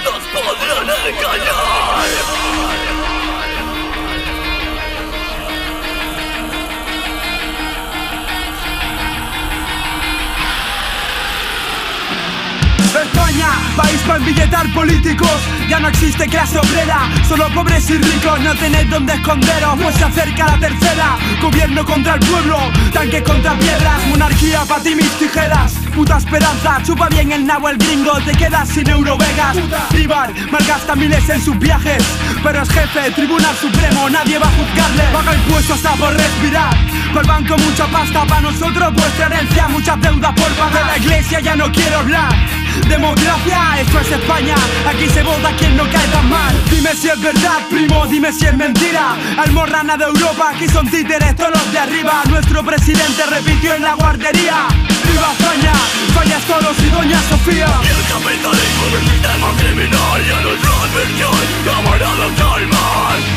nos podrán engañar. España, país para embilletar políticos. Ya no existe clase obrera, solo pobres y ricos. No tenéis donde esconderos, pues se acerca la tercera. Gobierno contra el pueblo, tanque contra piedras. Monarquía pa' ti mis tijeras, puta esperanza. Chupa bien el nabo el gringo, te quedas sin Eurovegas. Ibar malgasta miles en sus viajes, pero es jefe, tribunal supremo, nadie va a juzgarle. Paga impuestos hasta por respirar, por banco mucha pasta, pa' nosotros vuestra herencia, muchas deudas por pagar. De la iglesia ya no quiero hablar. Democracia, esto es España, aquí se vota quien no caiga mal. Dime si es verdad, primo, dime si es mentira. Almorrana de Europa, aquí son títeres todos los de arriba. Nuestro presidente repitió en la guardería: ¡viva España! Fallas todos y doña Sofía. Y el capitalismo del sistema criminal ya no es la adversión, camarada, calma.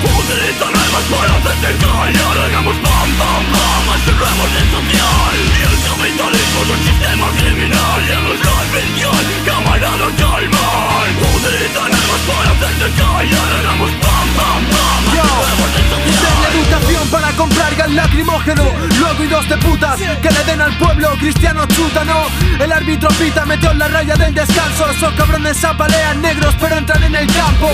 Utilizan armas para hacerte callar. Hagamos pam, pam, pam, cerremos el social. Y el capitalismo del sistema criminal ya no es la adversión, camarada, calma. Utilizan armas para hacerte callar. Hagamos pam, pam, pam, cerremos el social. La educación para comprar gas lacrimógeno, luego hijos de putas que le den al pueblo. Cristiano chuta, no. El árbitro pita, metió en la raya del descanso. Esos cabrones apalean negros pero entran en el campo.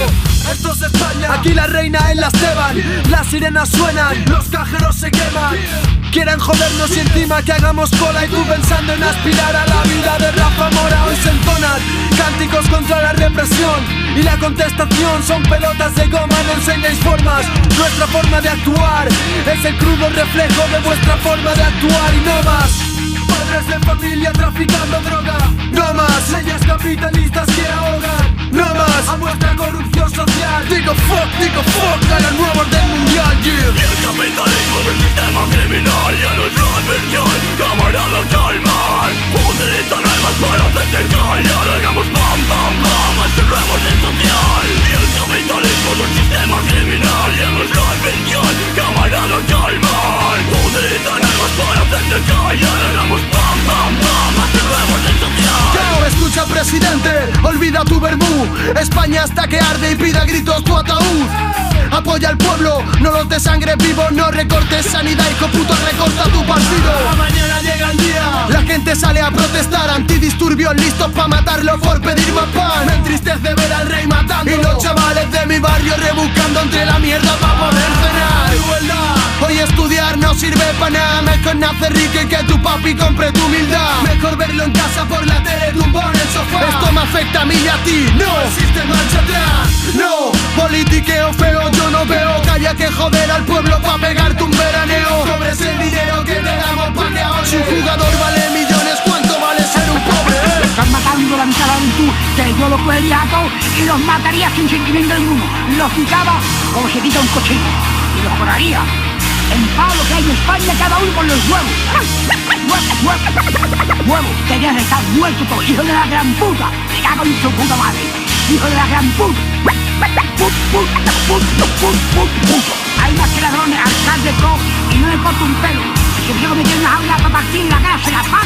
Esto es España, aquí la reina es la Esteban. Las sirenas suenan, los cajeros se queman. Quieren jodernos y encima que hagamos cola. Y tú pensando en aspirar a la vida de Rafa Mora. Hoy se entonan cánticos contra la represión y la contestación son pelotas de goma. No enseñáis formas, nuestra forma de actuar es el crudo reflejo de vuestra forma de actuar. Y no más padres de familia traficando droga, no más leyes capitalistas que ahogan, no más a vuestra corrupción social. Digo fuck a la nueva orden mundial, yeah. Y el capitalismo del sistema criminal ya no es la adversión, camarada, calma. Utilizan armas para hacerte callar. Hagamos pam, pam, pam, cerremos el social. Y el capitalismo del sistema criminal ya no es la adversión, camarada, calma. Utilizan armas para hacerte callar. Hagamos pam, pam, pam, cerremos el social. Yo, escucha presidente, olvida tu verbú. España hasta que arde y pida gritos tu ataúd. Apoya al pueblo, no los de sangre vivo. No recortes sanidad, hijo puto, recorta tu partido. Mañana llega el día, la gente sale a protestar, antidisturbios listos pa' matarlo por pedir más pan. me entristece ver al rey matando. Y los chavales de mi barrio rebuscando entre la mierda pa' poder cenar. Igualdad, Hoy estudiar no sirve pa' nada. Mejor nacer rico y que tu papi compre tu humildad. mejor verlo en casa por la tele, tumbado en el sofá. Esto me afecta a mí y a ti, no existe marcha atrás. no, politiqueo feo yo no veo. Que haya que joder al pueblo pa' pegarte un veraneo. Cobres el dinero que te damos pa' que ahorres. Si un jugador vale millones, ¿cuánto vale ser un pobre? Están matando la mitad de la juventud, que yo los cogería a todos y los mataría sin sentimiento ninguno. Los quitaba como se quita un cochino y los cobraría en palo que hay en España, cada uno con los huevos. Huevos, querían estar muertos todos, hijos de la gran puta. Me cago en su puta madre, hijo de la gran puta. Hay más que ladrones, alcalde, todo, y no le corto un pelo. Si quiero meter una jaula para partir la cara, se la pago.